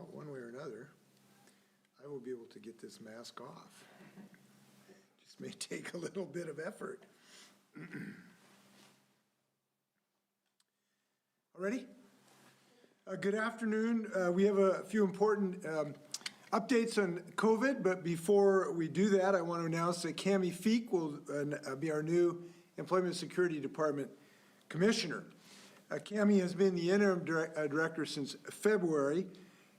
out one way or another, I will be able to get this mask off. Just may take a little bit of effort. All ready? Good afternoon. We have a few important updates on COVID, but before we do that, I want to announce that Cami Feek will be our new Employment Security Department Commissioner. Cami has been the interim director since February,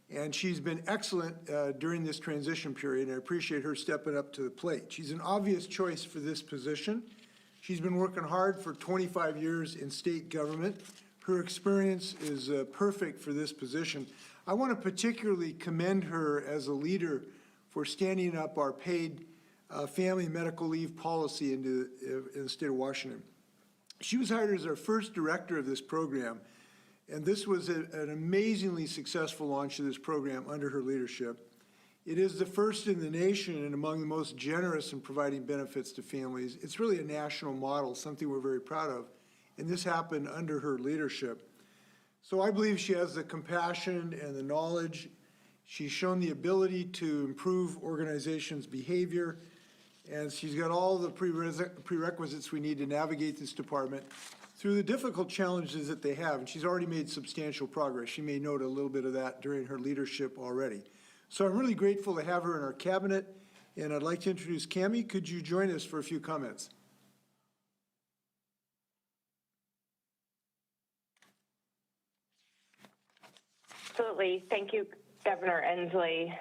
and she's been excellent during this transition period, and I appreciate her stepping up to the plate. She's an obvious choice for this position. She's been working hard for 25 years in state government. Her experience is perfect for this position. I want to particularly commend her as a leader for standing up our paid family medical leave policy in the state of Washington. She was hired as our first director of this program, and this was an amazingly successful launch of this program under her leadership. It is the first in the nation and among the most generous in providing benefits to families. It's really a national model, something we're very proud of, and this happened under her leadership. So I believe she has the compassion and the knowledge. She's shown the ability to improve organizations' behavior, and she's got all the prerequisites we need to navigate this department through the difficult challenges that they have, and she's already made substantial progress. She may note a little bit of that during her leadership already. So I'm really grateful to have her in our cabinet, and I'd like to introduce Cami. Could you join us for a few comments? Absolutely. Thank you, Governor Inslee.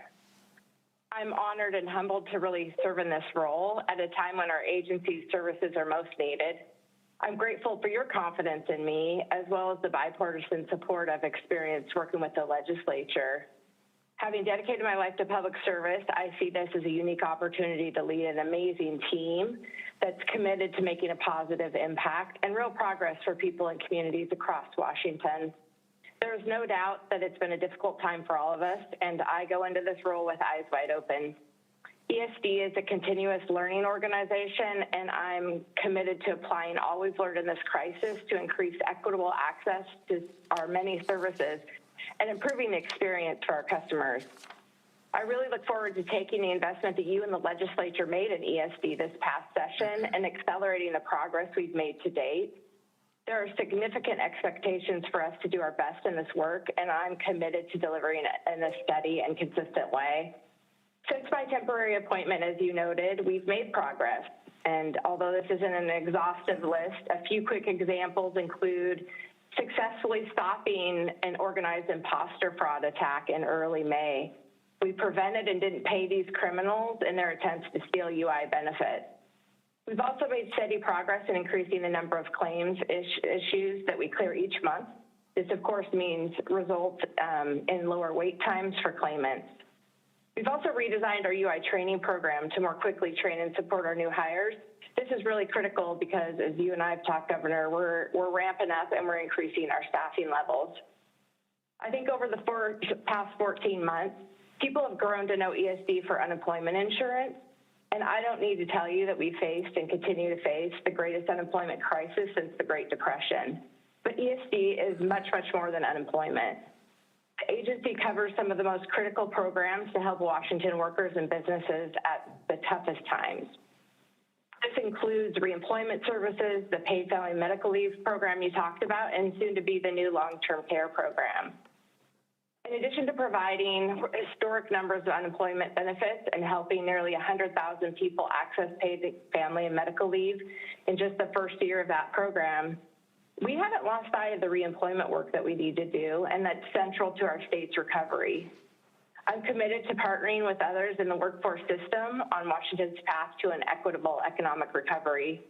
I'm honored and humbled to really serve in this role at a time when our agency's services are most needed. I'm grateful for your confidence in me, as well as the bipartisan support I've experienced working with the legislature. Having dedicated my life to public service, I see this as a unique opportunity to lead an amazing team that's committed to making a positive impact and real progress for people and communities across Washington. There's no doubt that it's been a difficult time for all of us, and I go into this role with eyes wide open. ESD is a continuous learning organization, and I'm committed to applying all we've learned in this crisis to increase equitable access to our many services and improving the experience for our customers. I really look forward to taking the investment that you and the legislature made in ESD this past session and accelerating the progress we've made to date. There are significant expectations for us to do our best in this work, and I'm committed to delivering it in a steady and consistent way. Since my temporary appointment, as you noted, we've made progress. And although this isn't an exhaustive list, a few quick examples include successfully stopping an organized imposter fraud attack in early May. We prevented and didn't pay these criminals in their attempts to steal UI benefits. We've also made steady progress in increasing the number of claims issues that we clear each month. This, of course, means results in lower wait times for claimants. We've also redesigned our UI training program to more quickly train and support our new hires. This is really critical because, as you and I have talked, Governor, we're ramping up and we're increasing our staffing levels. I think over the past 14 months, people have grown to know ESD for unemployment insurance. And I don't need to tell you that we faced and continue to face the greatest unemployment crisis since the Great Depression. But ESD is much, much more than unemployment. The agency covers some of the most critical programs to help Washington workers and businesses at the toughest times. This includes reemployment services, the paid family medical leave program you talked about, and soon to be the new long-term care program. In addition to providing historic numbers of unemployment benefits and helping nearly 100,000 people access paid family and medical leave in just the first year of that program, we haven't lost sight of the reemployment work that we need to do, and that's central to our state's recovery. I'm committed to partnering with others in the workforce system on Washington's path to an equitable economic recovery.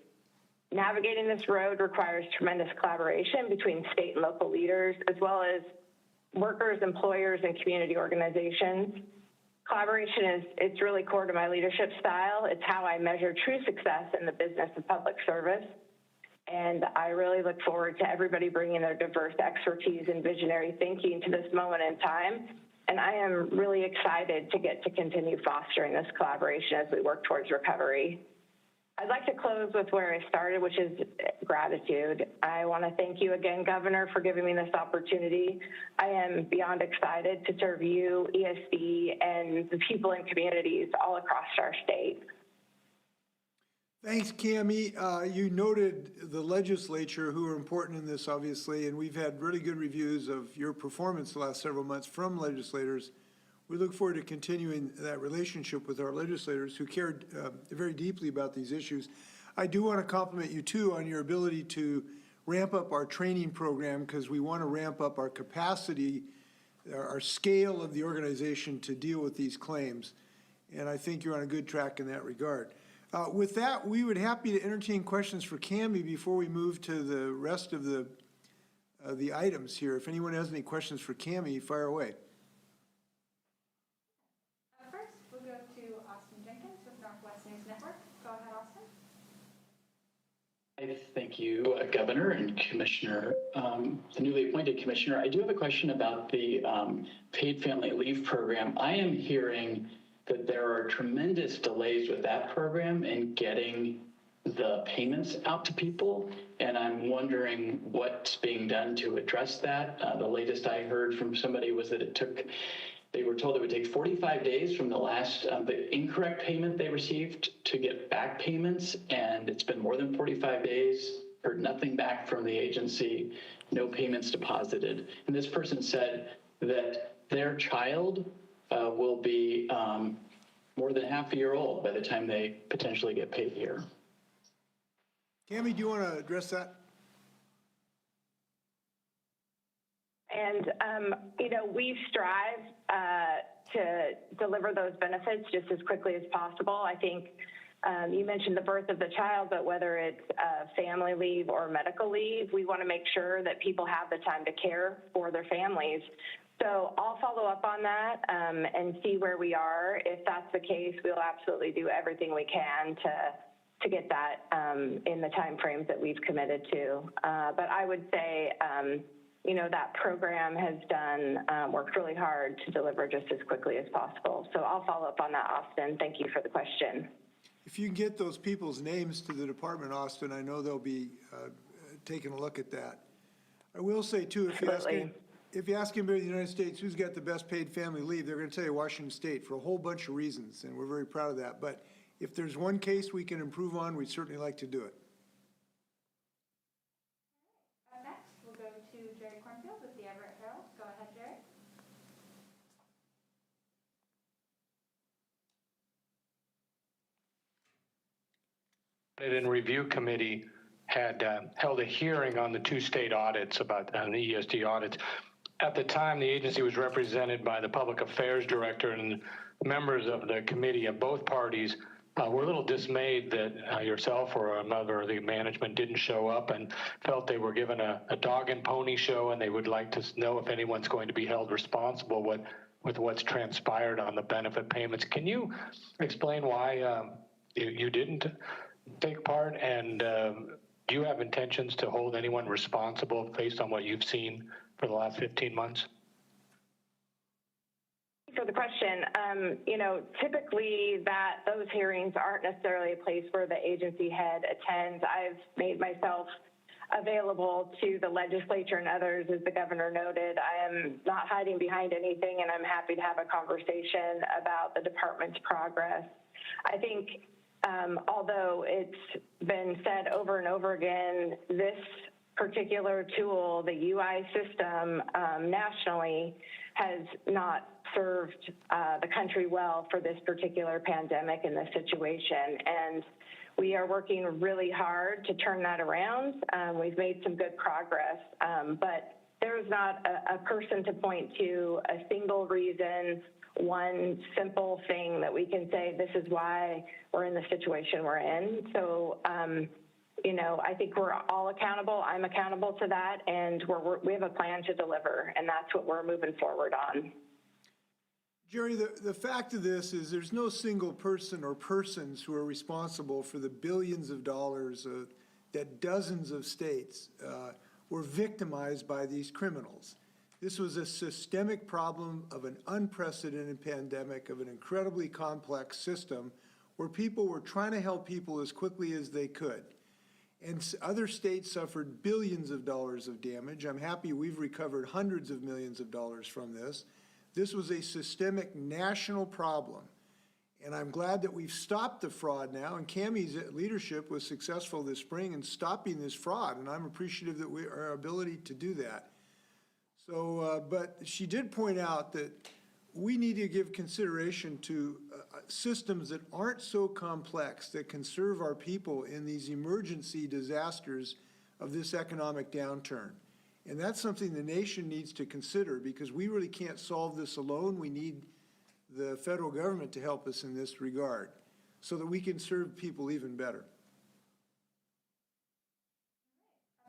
Navigating this road requires tremendous collaboration between state and local leaders, as well as workers, employers, and community organizations. Collaboration it's really core to my leadership style. It's how I measure true success in the business of public service. And I really look forward to everybody bringing their diverse expertise and visionary thinking to this moment in time. And I am really excited to get to continue fostering this collaboration as we work towards recovery. I'd like to close with where I started, which is gratitude. I want to thank you again, Governor, for giving me this opportunity. I am beyond excited to serve you, ESD, and the people in communities all across our state. Thanks, Cammie. You noted the legislature, who are important in this, obviously, and we've had really good reviews of your performance the last several months from legislators. We look forward to continuing that relationship with our legislators who cared very deeply about these issues. I do want to compliment you, too, on your ability to ramp up our training program, because we want to ramp up our capacity, our scale of the organization to deal with these claims. And I think you're on a good track in that regard. With that, we would happy to entertain questions for Cammie before we move to the rest of the items here. If anyone has any questions for Cammie, fire away. First, we'll go to Austin Jenkins with Northwest News Network. Go ahead, Austin. Thank you, Governor and Commissioner, the newly appointed Commissioner. I do have a question about the paid family leave program. I am hearing that there are tremendous delays with that program in getting the payments out to people, and I'm wondering what's being done to address that. The latest I heard from somebody was that they were told it would take 45 days from the last, the incorrect payment they received to get back payments, and it's been more than 45 days, heard nothing back from the agency, no payments deposited. And this person said that their child will be more than half a year old by the time they potentially get paid here. Cammie, do you want to address that? And, we strive to deliver those benefits just as quickly as possible. I think you mentioned the birth of the child, but whether it's family leave or medical leave, we want to make sure that people have the time to care for their families. So I'll follow up on that and see where we are. If that's the case, we'll absolutely do everything we can to get that in the timeframes that we've committed to. But I would say, that program has worked really hard to deliver just as quickly as possible. So I'll follow up on that, Austin. Thank you for the question. If you can get those people's names to the department, Austin, I know they'll be taking a look at that. I will say, too, if you ask anybody in the United States who's got the best paid family leave, they're going to tell you Washington State for a whole bunch of reasons, and we're very proud of that. But if there's one case we can improve on, we'd certainly like to do it. Next, we'll go to Jerry Cornfield with the Everett Herald. Go ahead, Jerry. And Review Committee had held a hearing on the two state audits the ESD audits. At the time, the agency was represented by the Public Affairs Director, and members of the committee of both parties were a little dismayed that yourself or a member of the management didn't show up and felt they were given a dog and pony show, and they would like to know if anyone's going to be held responsible with what's transpired on the benefit payments. Can you explain why you didn't take part, and do you have intentions to hold anyone responsible based on what you've seen for the last 15 months? For the question, typically those hearings aren't necessarily a place where the agency head attends. I've made myself available to the legislature and others, as the governor noted. I am not hiding behind anything, and I'm happy to have a conversation about the department's progress. I think although it's been said over and over again, this particular tool, the UI system nationally, has not served the country well for this particular pandemic and this situation. And we are working really hard to turn that around. We've made some good progress, but there's not a person to point to, a single reason, one simple thing that we can say, this is why we're in the situation we're in. So, I think we're all accountable. I'm accountable to that, and we have a plan to deliver, and that's what we're moving forward on. Jerry, the fact of this is there's no single person or persons who are responsible for the billions of dollars that dozens of states were victimized by these criminals. This was a systemic problem of an unprecedented pandemic, of an incredibly complex system where people were trying to help people as quickly as they could. And other states suffered billions of dollars of damage. I'm happy we've recovered hundreds of millions of dollars from this. This was a systemic national problem. And I'm glad that we've stopped the fraud now, and Cammie's leadership was successful this spring in stopping this fraud, and I'm appreciative that our ability to do that. So, but she did point out that we need to give consideration to systems that aren't so complex, that can serve our people in these emergency disasters of this economic downturn. And that's something the nation needs to consider, because we really can't solve this alone. We need the federal government to help us in this regard so that we can serve people even better.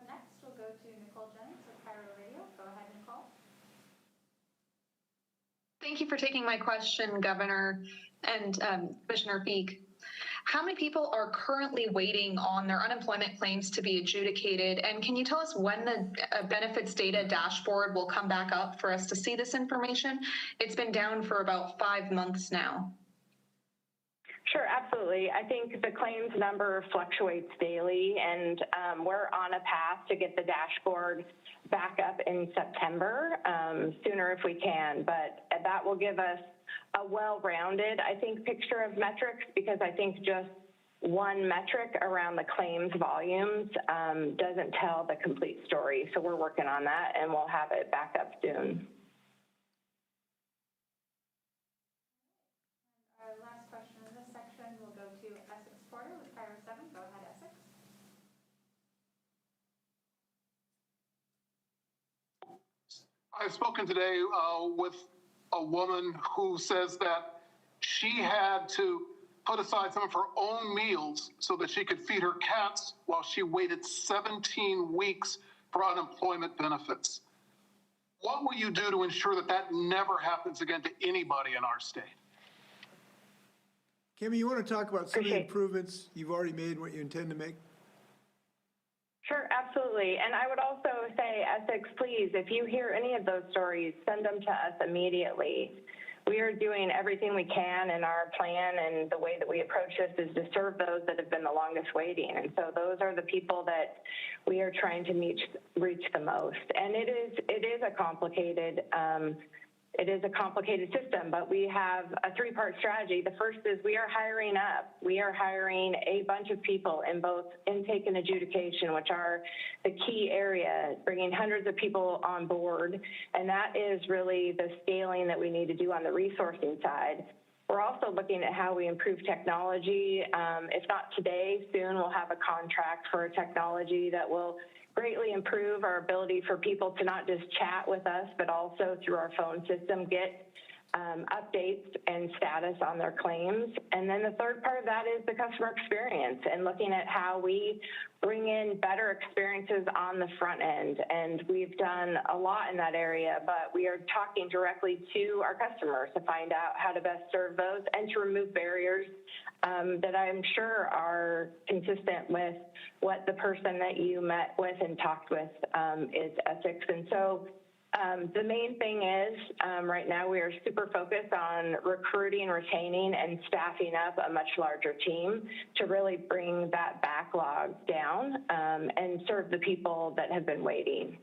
Up next, we'll go to Nicole Jennings with Cairo Radio. Go ahead, Nicole. Thank you for taking my question, Governor and Commissioner Peak. How many people are currently waiting on their unemployment claims to be adjudicated? And can you tell us when the benefits data dashboard will come back up for us to see this information? It's been down for about 5 months now. Sure, absolutely. I think the claims number fluctuates daily, and we're on a path to get the dashboard back up in September, sooner if we can, but that will give us a well-rounded, I think, picture of metrics, because I think just one metric around the claims volumes doesn't tell the complete story. So we're working on that, and we'll have it back up soon. Our last question in this section will go to Essex Porter with Cairo 7. Go ahead, Essex. I've spoken today with a woman who says that she had to put aside some of her own meals so that she could feed her cats while she waited 17 weeks for unemployment benefits. What will you do to ensure that that never happens again to anybody in our state? Cammie, you want to talk about some of the improvements you've already made and what you intend to make? Sure, absolutely. And I would also say, Essex, please, if you hear any of those stories, send them to us immediately. We are doing everything we can in our plan, and the way that we approach this is to serve those that have been the longest waiting. And so those are the people that we are trying to reach the most. And it is a complicated system, but we have a three-part strategy. The first is we are hiring up. We are hiring a bunch of people in both intake and adjudication, which are the key area, bringing hundreds of people on board. And that is really the scaling that we need to do on the resourcing side. We're also looking at how we improve technology. If not today, soon we'll have a contract for a technology that will greatly improve our ability for people to not just chat with us, but also through our phone system get updates and status on their claims. And then the third part of that is the customer experience and looking at how we bring in better experiences on the front end. And we've done a lot in that area, but we are talking directly to our customers to find out how to best serve those and to remove barriers that I'm sure are consistent with what the person that you met with and talked with is, Essex. And so the main thing is right now we are super focused on recruiting, retaining, and staffing up a much larger team to really bring that backlog down and serve the people that have been waiting.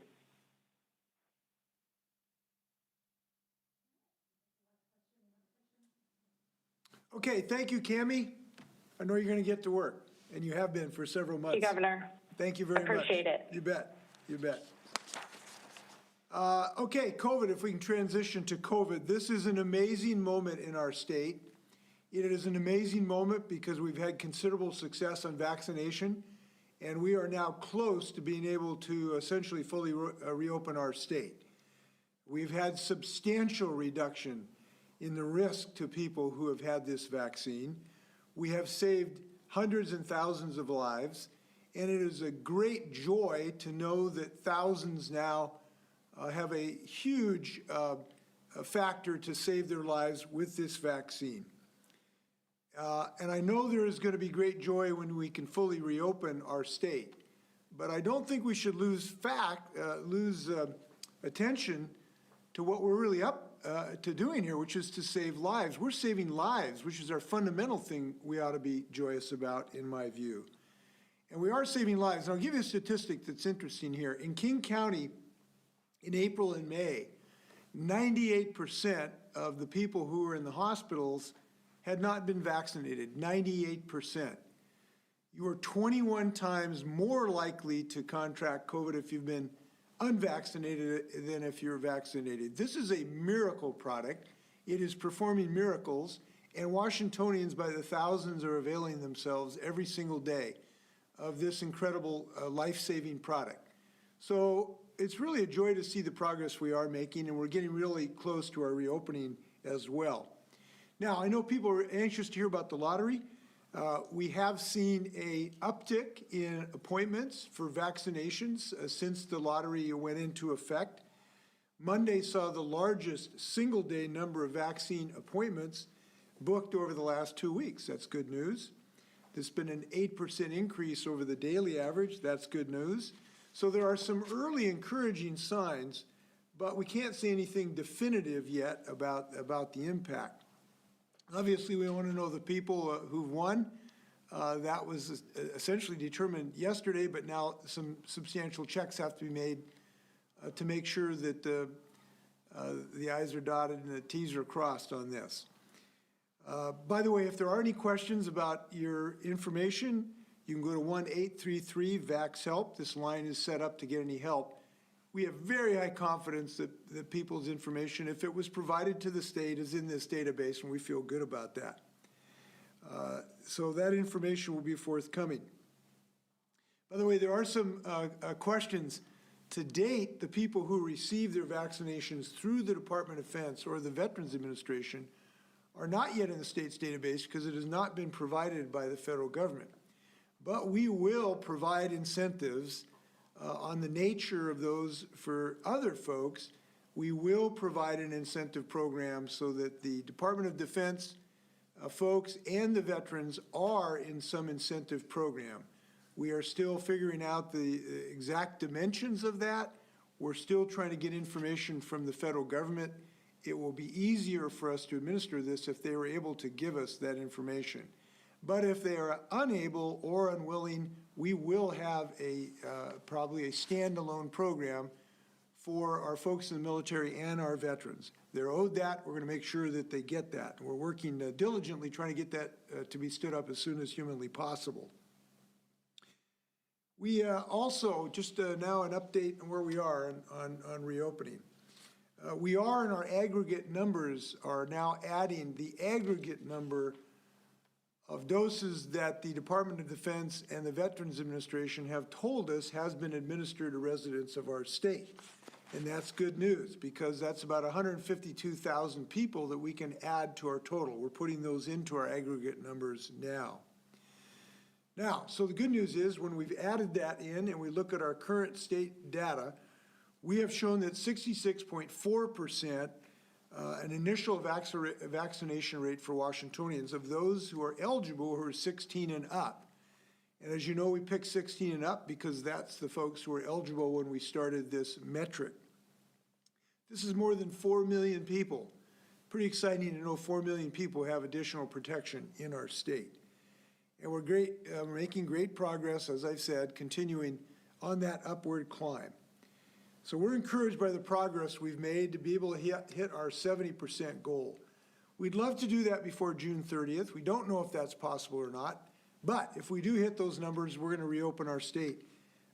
Okay, thank you, Cammie. I know you're going to get to work, and you have been for several months. Thank you, Governor. Thank you very much. Appreciate it. You bet. You bet. Okay, COVID, if we can transition to COVID. This is an amazing moment in our state. It is an amazing moment because we've had considerable success on vaccination, and we are now close to being able to essentially fully reopen our state. We've had substantial reduction in the risk to people who have had this vaccine. We have saved hundreds and thousands of lives, and it is a great joy to know that thousands now have a huge factor to save their lives with this vaccine. And I know there is going to be great joy when we can fully reopen our state, but I don't think we should lose attention to what we're really up to doing here, which is to save lives. We're saving lives, which is our fundamental thing we ought to be joyous about, in my view. And we are saving lives. And I'll give you a statistic that's interesting here. In King County, in April and May, 98% of the people who were in the hospitals had not been vaccinated, 98%. You are 21 times more likely to contract COVID if you've been unvaccinated than if you're vaccinated. This is a miracle product. It is performing miracles, and Washingtonians by the thousands are availing themselves every single day of this incredible life-saving product. So it's really a joy to see the progress we are making, and we're getting really close to our reopening as well. Now, I know people are anxious to hear about the lottery. We have seen an uptick in appointments for vaccinations since the lottery went into effect. Monday saw the largest single-day number of vaccine appointments booked over the last 2 weeks. That's good news. There's been an 8% increase over the daily average. That's good news. So there are some early encouraging signs, but we can't say anything definitive yet about the impact. Obviously, we want to know the people who've won. That was essentially determined yesterday, but now some substantial checks have to be made to make sure that the I's are dotted and the T's are crossed on this. By the way, if there are any questions about your information, you can go to 1-833-VAX-HELP. This line is set up to get any help. We have very high confidence that people's information, if it was provided to the state, is in this database, and we feel good about that. So that information will be forthcoming. By the way, there are some questions. To date, the people who receive their vaccinations through the Department of Defense or the Veterans Administration are not yet in the state's database because it has not been provided by the federal government. But we will provide incentives on the nature of those for other folks. We will provide an incentive program so that the Department of Defense folks and the veterans are in some incentive program. We are still figuring out the exact dimensions of that. We're still trying to get information from the federal government. It will be easier for us to administer this if they were able to give us that information. But if they are unable or unwilling, we will have probably a standalone program for our folks in the military and our veterans. They're owed that. We're going to make sure that they get that. We're working diligently trying to get that to be stood up as soon as humanly possible. We also, just now an update on where we are on reopening. We are in our aggregate numbers are now adding the aggregate number of doses that the Department of Defense and the Veterans Administration have told us has been administered to residents of our state. And that's good news because that's about 152,000 people that we can add to our total. We're putting those into our aggregate numbers now. Now, so the good news is when we've added that in and we look at our current state data, we have shown that 66.4%, an initial vaccination rate for Washingtonians of those who are eligible who are 16 and up. And as you know, we picked 16 and up because that's the folks who were eligible when we started this metric. This is more than 4 million people. Pretty exciting to know 4 million people have additional protection in our state. And we're making great progress, as I've said, continuing on that upward climb. So we're encouraged by the progress we've made to be able to hit our 70% goal. We'd love to do that before June 30th. We don't know if that's possible or not, but if we do hit those numbers, we're going to reopen our state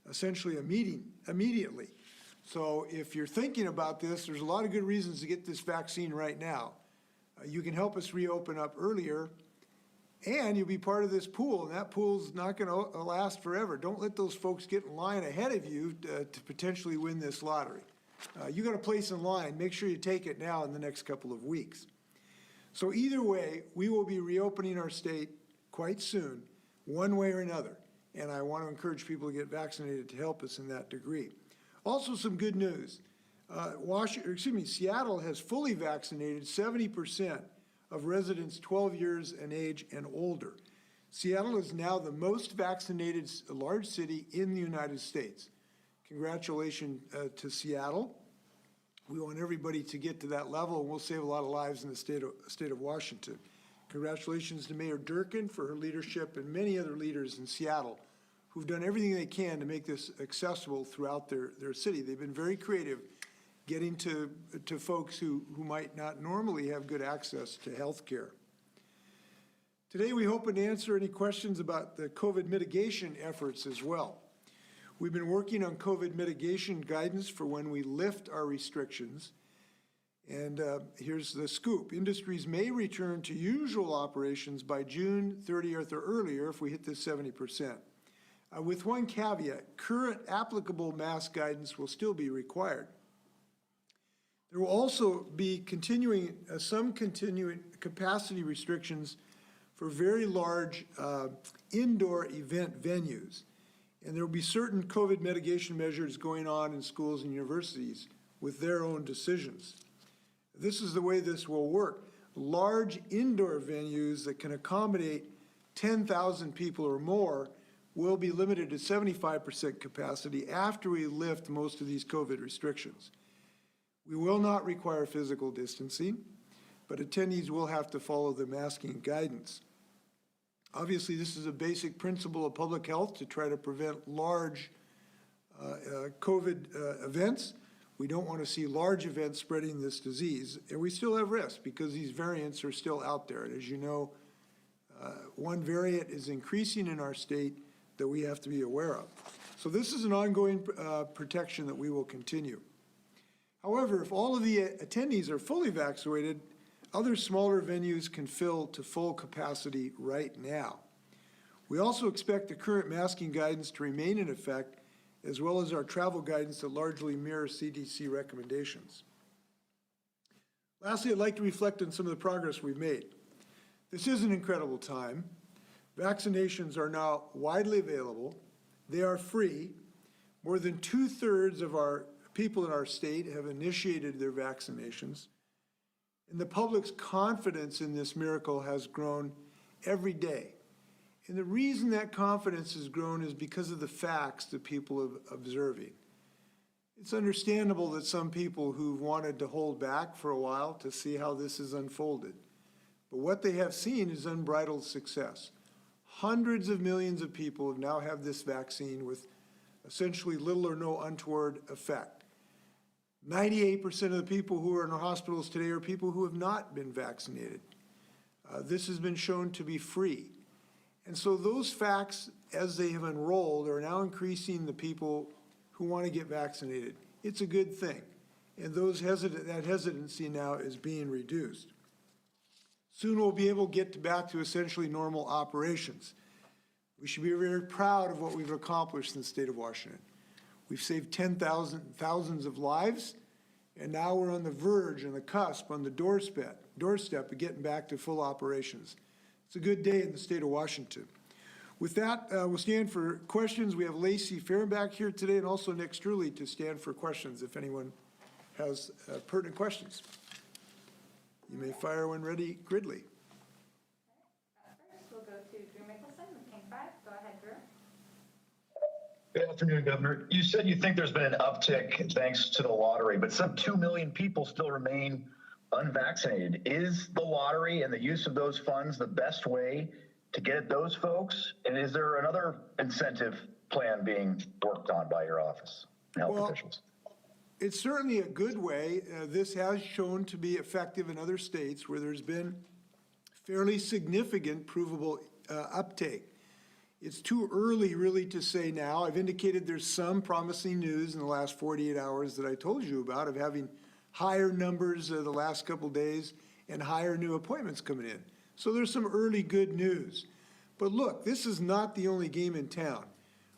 essentially immediately. So if you're thinking about this, there's a lot of good reasons to get this vaccine right now. You can help us reopen up earlier, and you'll be part of this pool, and that pool's not going to last forever. Don't let those folks get in line ahead of you to potentially win this lottery. You got a place in line. Make sure you take it now in the next couple of weeks. So either way, we will be reopening our state quite soon, one way or another. And I want to encourage people to get vaccinated to help us in that degree. Also, some good news. Seattle has fully vaccinated 70% of residents 12 years in age and older. Seattle is now the most vaccinated large city in the United States. Congratulations to Seattle. We want everybody to get to that level, and we'll save a lot of lives in the state of Washington. Congratulations to Mayor Durkin for her leadership and many other leaders in Seattle who've done everything they can to make this accessible throughout their city. They've been very creative getting to folks who might not normally have good access to health care. Today, we hope to answer any questions about the COVID mitigation efforts as well. We've been working on COVID mitigation guidance for when we lift our restrictions. And here's the scoop. Industries may return to usual operations by June 30th or earlier if we hit this 70%. With one caveat, current applicable mask guidance will still be required. There will also be some continuing capacity restrictions for very large indoor event venues. And there will be certain COVID mitigation measures going on in schools and universities with their own decisions. This is the way this will work. Large indoor venues that can accommodate 10,000 people or more will be limited to 75% capacity after we lift most of these COVID restrictions. We will not require physical distancing, but attendees will have to follow the masking guidance. Obviously, this is a basic principle of public health to try to prevent large COVID events. We don't want to see large events spreading this disease, and we still have risks because these variants are still out there. And as you know, one variant is increasing in our state that we have to be aware of. So this is an ongoing protection that we will continue. However, if all of the attendees are fully vaccinated, other smaller venues can fill to full capacity right now. We also expect the current masking guidance to remain in effect, as well as our travel guidance that largely mirrors CDC recommendations. Lastly, I'd like to reflect on some of the progress we've made. This is an incredible time. Vaccinations are now widely available. They are free. More than 2/3 of our people in our state have initiated their vaccinations. And the public's confidence in this miracle has grown every day. And the reason that confidence has grown is because of the facts that people are observing. It's understandable that some people who've wanted to hold back for a while to see how this has unfolded. But what they have seen is unbridled success. Hundreds of millions of people have now had this vaccine with essentially little or no untoward effect. 98% of the people who are in our hospitals today are people who have not been vaccinated. This has been shown to be free. And so those facts, as they have enrolled, are now increasing the people who want to get vaccinated. It's a good thing. And that hesitancy now is being reduced. Soon we'll be able to get back to essentially normal operations. We should be very proud of what we've accomplished in the state of Washington. We've saved thousands of lives, and now we're on the verge, on the cusp, on the doorstep of getting back to full operations. It's a good day in the state of Washington. With that, we'll stand for questions. We have Lacey Fehrenbach here today and also Nick Struley to stand for questions if anyone has pertinent questions. You may fire when ready, Gridley. First, we'll go to Drew Mickelson with King 5. Go ahead, Drew. Good afternoon, Governor. You said you think there's been an uptick thanks to the lottery, but some 2 million people still remain unvaccinated. Is the lottery and the use of those funds the best way to get at those folks? And is there another incentive plan being worked on by your office and health officials? It's certainly a good way. This has shown to be effective in other states where there's been fairly significant provable uptake. It's too early really to say now. I've indicated there's some promising news in the last 48 hours that I told you about of having higher numbers the last couple days and higher new appointments coming in. So there's some early good news. But look, this is not the only game in town.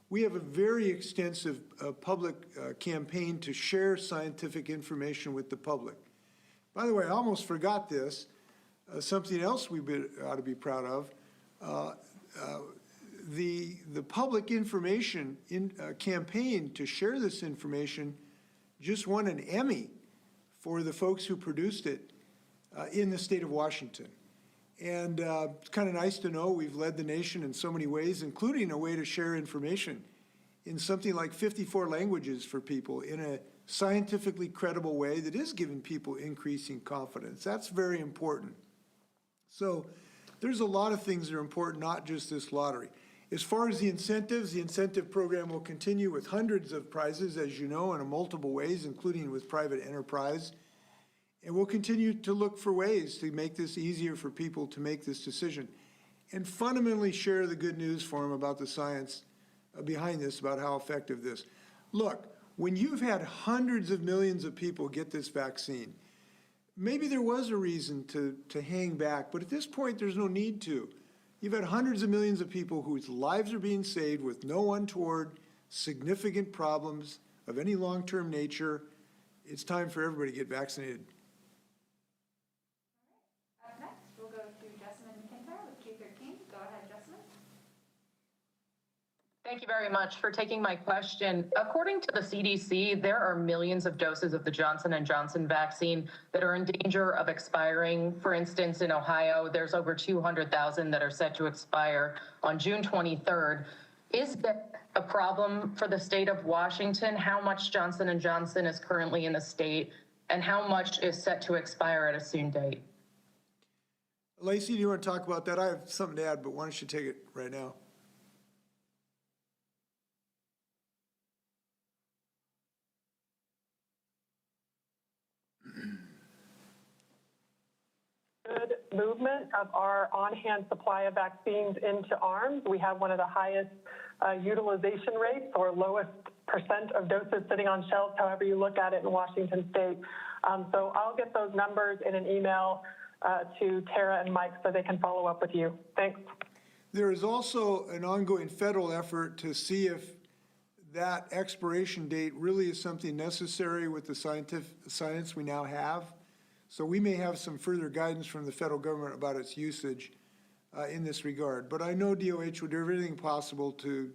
We have a very extensive public campaign to share scientific information with the public. By the way, I almost forgot this. Something else we ought to be proud of. The public information campaign to share this information just won an Emmy for the folks who produced it in the state of Washington. And it's kind of nice to know we've led the nation in so many ways, including a way to share information in something like 54 languages for people in a scientifically credible way that is giving people increasing confidence. That's very important. So there's a lot of things that are important, not just this lottery. As far as the incentives, the incentive program will continue with hundreds of prizes, as you know, in multiple ways, including with private enterprise. And we'll continue to look for ways to make this easier for people to make this decision. And fundamentally share the good news for them about the science behind this, about how effective this. Look, when you've had hundreds of millions of people get this vaccine, maybe there was a reason to hang back, but at this point, there's no need to. You've had hundreds of millions of people whose lives are being saved with no untoward, significant problems of any long-term nature. It's time for everybody to get vaccinated. Up next, we'll go to Jessamine McIntyre with Q13. Go ahead, Jessamine. Thank you very much for taking my question. According to the CDC, there are millions of doses of the Johnson & Johnson vaccine that are in danger of expiring. For instance, in Ohio, there's over 200,000 that are set to expire on June 23rd. Is that a problem for the state of Washington? How much Johnson & Johnson is currently in the state, and how much is set to expire at a soon date? Lacey, do you want to talk about that? I have something to add, but why don't you take it right now? Good movement of our on-hand supply of vaccines into arms. We have one of the highest utilization rates or lowest percent of doses sitting on shelves, however you look at it in Washington state. So I'll get those numbers in an email to Tara and Mike so they can follow up with you. Thanks. There is also an ongoing federal effort to see if that expiration date really is something necessary with the science we now have. So we may have some further guidance from the federal government about its usage in this regard. But I know DOH would do everything possible to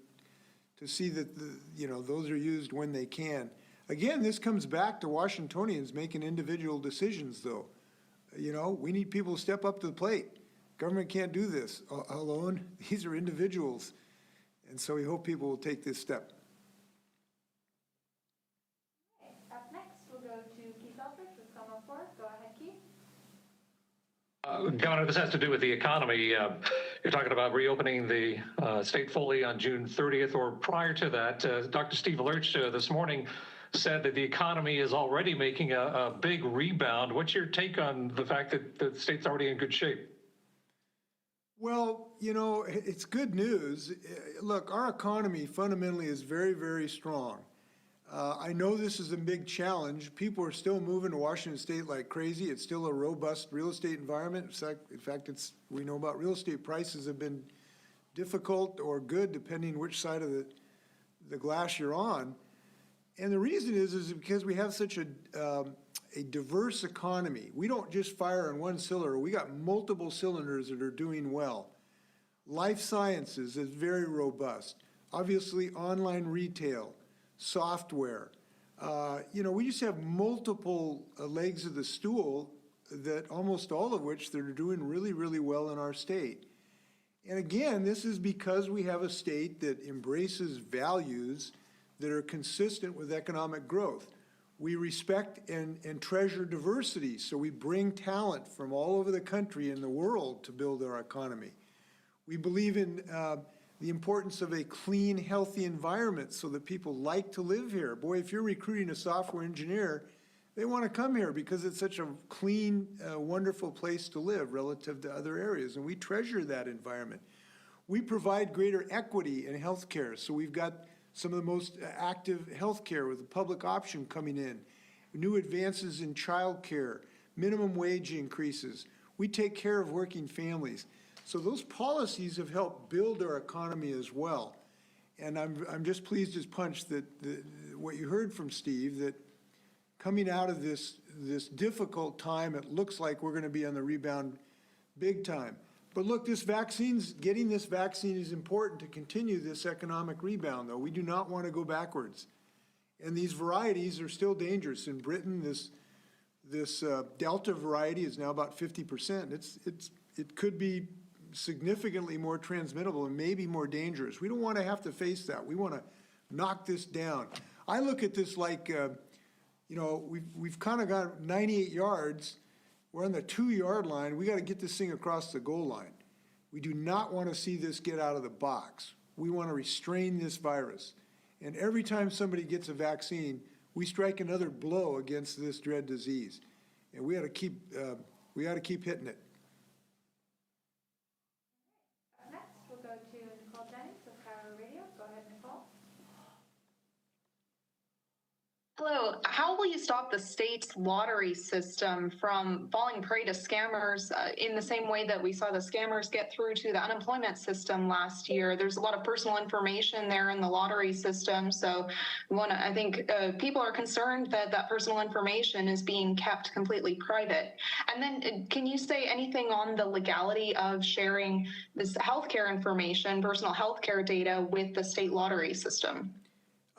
see that those are used when they can. Again, this comes back to Washingtonians making individual decisions, though. We need people to step up to the plate. Government can't do this alone. These are individuals. And so we hope people will take this step. Okay, up next, we'll go to Keith Eldridge with Como 4. Go ahead, Keith. Governor, this has to do with the economy. You're talking about reopening the state fully on June 30th or prior to that. Dr. Steve Lurch this morning said that the economy is already making a big rebound. What's your take on the fact that the state's already in good shape? Well, it's good news. Look, our economy fundamentally is very, very strong. I know this is a big challenge. People are still moving to Washington State like crazy. It's still a robust real estate environment. In fact, we know about real estate prices have been difficult or good depending which side of the glass you're on. And the reason is because we have such a diverse economy. We don't just fire on one cylinder. We got multiple cylinders that are doing well. Life sciences is very robust. Obviously, online retail, software. We just have multiple legs of the stool that almost all of which they're doing really, really well in our state. And again, this is because we have a state that embraces values that are consistent with economic growth. We respect and treasure diversity, so we bring talent from all over the country and the world to build our economy. We believe in the importance of a clean, healthy environment so that people like to live here. Boy, if you're recruiting a software engineer, they want to come here because it's such a clean, wonderful place to live relative to other areas, and we treasure that environment. We provide greater equity in healthcare, so we've got some of the most active healthcare with the public option coming in, new advances in child care, minimum wage increases. We take care of working families. So those policies have helped build our economy as well. And I'm just pleased as punch that what you heard from Steve, that coming out of this difficult time, it looks like we're going to be on the rebound big time. But look, getting this vaccine is important to continue this economic rebound, though. We do not want to go backwards. And these varieties are still dangerous. In Britain, this Delta variety is now about 50%. It could be significantly more transmittable and maybe more dangerous. We don't want to have to face that. We want to knock this down. I look at this like we've kind of got 98 yards. We're on the 2-yard line. We got to get this thing across the goal line. We do not want to see this get out of the box. We want to restrain this virus. And every time somebody gets a vaccine, we strike another blow against this dread disease. And we got to keep hitting it. Up next, we'll go to Nicole Jennings with Power Radio. Go ahead, Nicole. Hello. How will you stop the state's lottery system from falling prey to scammers in the same way that we saw the scammers get through to the unemployment system last year? There's a lot of personal information there in the lottery system. So I think people are concerned that that personal information is being kept completely private. And then can you say anything on the legality of sharing this healthcare information, personal healthcare data with the state lottery system?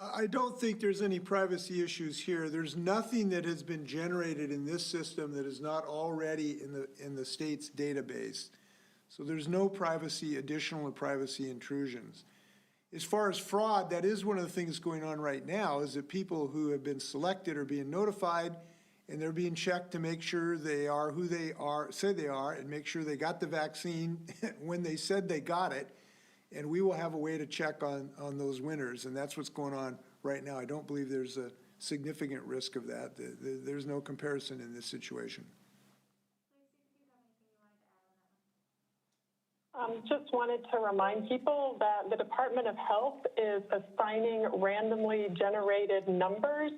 I don't think there's any privacy issues here. There's nothing that has been generated in this system that is not already in the state's database. So there's no additional privacy intrusions. As far as fraud, that is one of the things going on right now, is that people who have been selected are being notified, and they're being checked to make sure they are who they say they are, and make sure they got the vaccine when they said they got it. And we will have a way to check on those winners, and that's what's going on right now. I don't believe there's a significant risk of that. There's no comparison in this situation. Just wanted to remind people that the Department of Health is assigning randomly generated numbers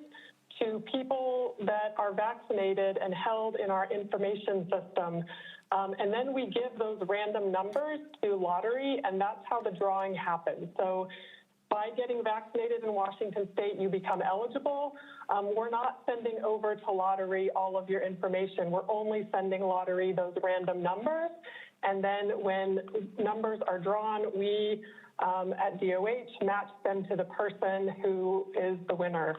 to people that are vaccinated and held in our information system. And then we give those random numbers to lottery, and that's how the drawing happens. So by getting vaccinated in Washington State, you become eligible. We're not sending over to lottery all of your information. We're only sending lottery those random numbers. And then when numbers are drawn, we at DOH match them to the person who is the winner.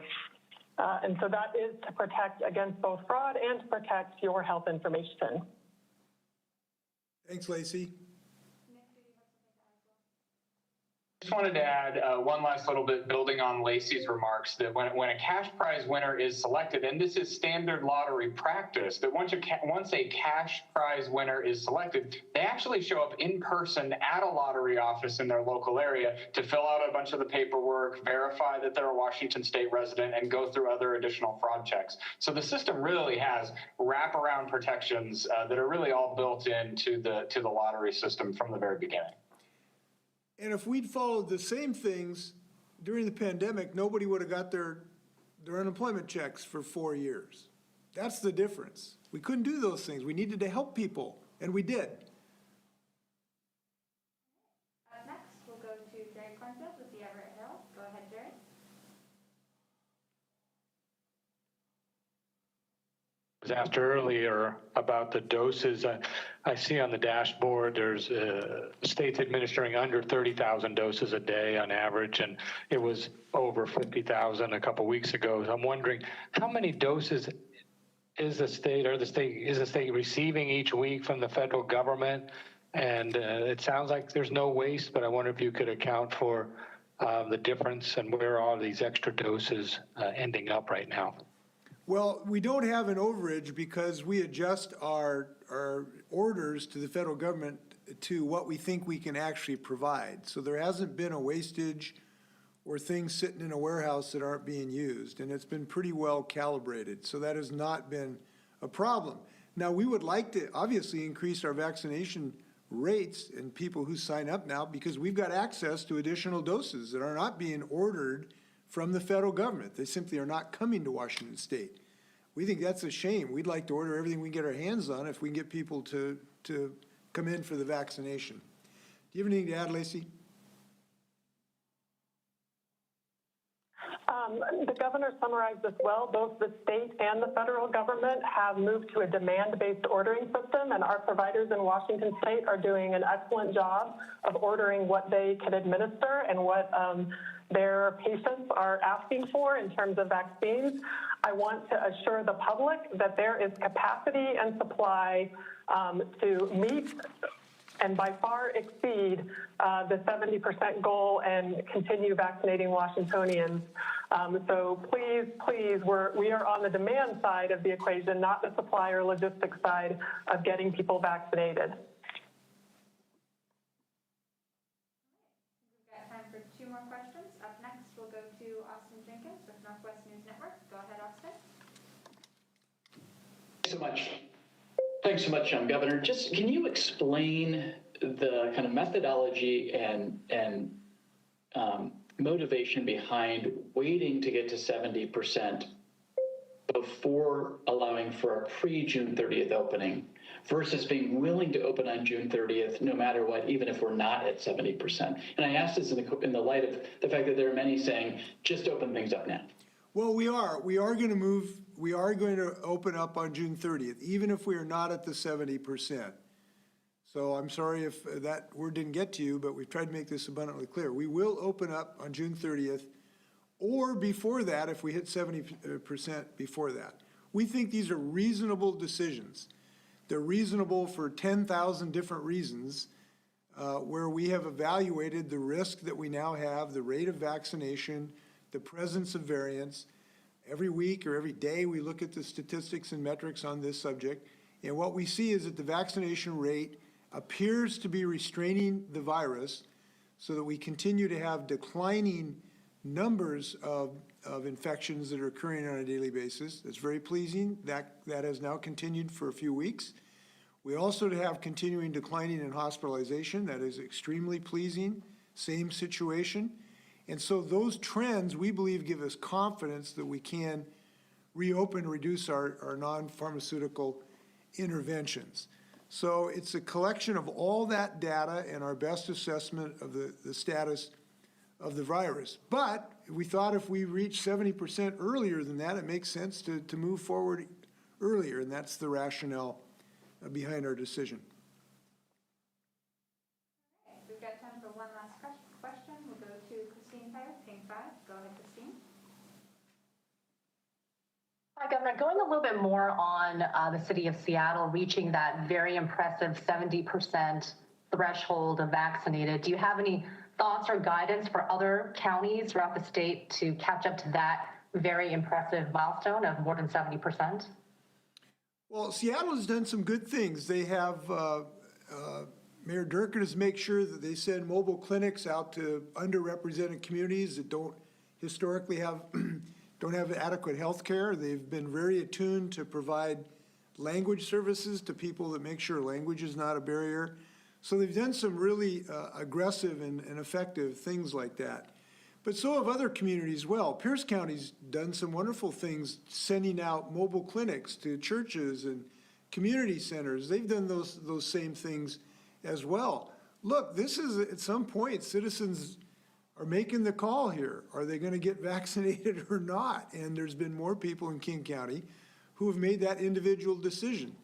And so that is to protect against both fraud and to protect your health information. Thanks, Lacey. Just wanted to add one last little bit, building on Lacey's remarks, that when a cash prize winner is selected, and this is standard lottery practice, that once a cash prize winner is selected, they actually show up in person at a lottery office in their local area to fill out a bunch of the paperwork, verify that they're a Washington State resident, and go through other additional fraud checks. So the system really has wraparound protections that are really all built into the lottery system from the very beginning. And if we'd followed the same things during the pandemic, nobody would have got their unemployment checks for 4 years. That's the difference. We couldn't do those things. We needed to help people, and we did. Next, we'll go to Jerry Cornfield with the Everett Herald. Go ahead, Jerry. Was asked earlier about the doses. I see on the dashboard there's states administering under 30,000 doses a day on average, and it was over 50,000 a couple weeks ago. So I'm wondering, how many doses is the state receiving each week from the federal government? And it sounds like there's no waste, but I wonder if you could account for the difference and where all these extra doses ending up right now. Well, we don't have an overage because we adjust our orders to the federal government to what we think we can actually provide. So there hasn't been a wastage or things sitting in a warehouse that aren't being used, and it's been pretty well calibrated. So that has not been a problem. Now, we would like to obviously increase our vaccination rates and people who sign up now, because we've got access to additional doses that are not being ordered from the federal government. They simply are not coming to Washington State. We think that's a shame. We'd like to order everything we can get our hands on if we can get people to come in for the vaccination. Do you have anything to add, Lacey? The governor summarized this well. Both the state and the federal government have moved to a demand-based ordering system, and our providers in Washington State are doing an excellent job of ordering what they can administer and what their patients are asking for in terms of vaccines. I want to assure the public that there is capacity and supply to meet and by far exceed the 70% goal and continue vaccinating Washingtonians. So please, we are on the demand side of the equation, not the supply or logistics side of getting people vaccinated. We've got time for 2 more questions. Up next, we'll go to Austin Jenkins with Northwest News Network. Go ahead, Austin. Thanks so much, Governor. Just can you explain the kind of methodology and motivation behind waiting to get to 70% before allowing for a pre-June 30th opening versus being willing to open on June 30th no matter what, even if we're not at 70%? And I ask this in the light of the fact that there are many saying, just open things up now. Well, we are going to open up on June 30th, even if we are not at the 70%. So I'm sorry if that word didn't get to you, but we've tried to make this abundantly clear. We will open up on June 30th or before that if we hit 70% before that. We think these are reasonable decisions. They're reasonable for 10,000 different reasons where we have evaluated the risk that we now have, the rate of vaccination, the presence of variants. Every week or every day we look at the statistics and metrics on this subject, and what we see is that the vaccination rate appears to be restraining the virus so that we continue to have declining numbers of infections that are occurring on a daily basis. That's very pleasing. That has now continued for a few weeks. We also have continuing declining in hospitalization. That is extremely pleasing. Same situation. And so those trends, we believe, give us confidence that we can reopen, reduce our non-pharmaceutical interventions. So it's a collection of all that data and our best assessment of the status of the virus. But we thought if we reach 70% earlier than that, it makes sense to move forward earlier, and that's the rationale behind our decision. Okay, we've got time for one last question. We'll go to Christine Tyler, Pink 5. Go ahead, Christine. Hi, Governor. Going a little bit more on the city of Seattle reaching that very impressive 70% threshold of vaccinated, do you have any thoughts or guidance for other counties throughout the state to catch up to that very impressive milestone of more than 70%? Well, Seattle has done some good things. They have, Mayor Durkin has made sure that they send mobile clinics out to underrepresented communities that don't historically have don't have adequate health care. They've been very attuned to provide language services to people that make sure language is not a barrier. So they've done some really aggressive and effective things like that. But so have other communities well. Pierce County's done some wonderful things, sending out mobile clinics to churches and community centers. They've done those same things as well. Look, this is, at some point, citizens are making the call here. Are they going to get vaccinated or not? And there's been more people in King County who have made that individual decision.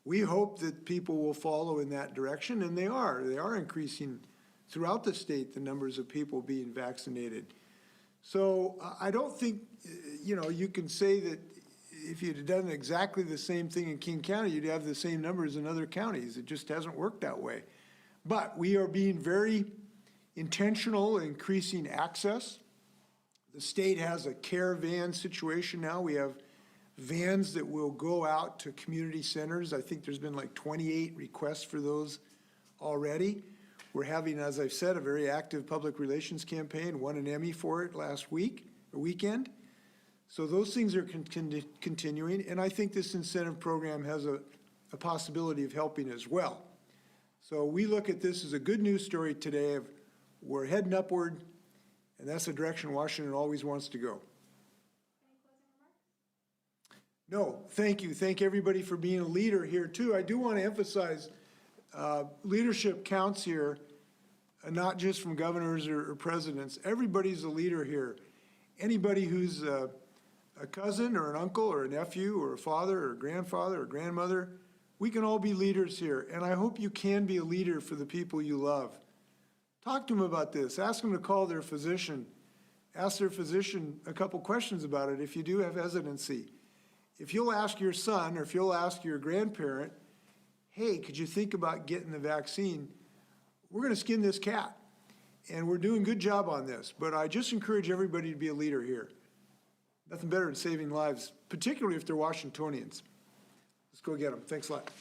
We hope that people will follow in that direction, and they are. They are increasing throughout the state, the numbers of people being vaccinated. So I don't think, you can say that if you'd done exactly the same thing in King County, you'd have the same numbers in other counties. It just hasn't worked that way. But we are being very intentional in increasing access. The state has a care van situation now. We have vans that will go out to community centers. I think there's been like 28 requests for those already. We're having, as I've said, a very active public relations campaign, won an Emmy for it last weekend. So those things are continuing, and I think this incentive program has a possibility of helping as well. So we look at this as a good news story today of we're heading upward, and that's the direction Washington always wants to go. No, thank you. Thank everybody for being a leader here too. I do want to emphasize leadership counts here, not just from governors or presidents. Everybody's a leader here. Anybody who's a cousin or an uncle or a nephew or a father or a grandfather or grandmother, we can all be leaders here. And I hope you can be a leader for the people you love. Talk to them about this. Ask them to call their physician. Ask their physician a couple questions about it if you do have hesitancy. If you'll ask your son or if you'll ask your grandparent, hey, could you think about getting the vaccine? we're going to skin this cat. And we're doing a good job on this, but I just encourage everybody to be a leader here. Nothing better than saving lives, particularly if they're Washingtonians. Let's go get them. Thanks a lot.